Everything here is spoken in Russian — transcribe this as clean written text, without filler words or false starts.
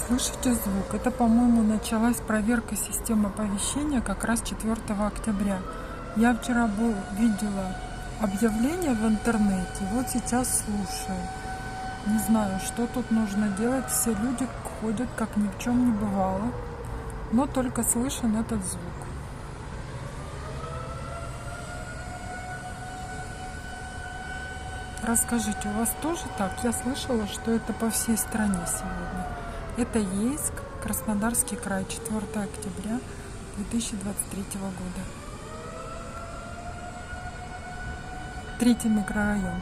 Слышите звук? Это, по-моему, началась проверка системы оповещения как раз 4 октября. Я вчера видела объявление в интернете, вот сейчас слушаю. Не знаю, что тут нужно делать. Все люди ходят, как ни в чем не бывало, но только слышен этот звук. Расскажите, у вас тоже так? Я слышала, что это по всей стране сегодня. Это Ейск, Краснодарский край, 4 октября 2023 года. 3-й микрорайон.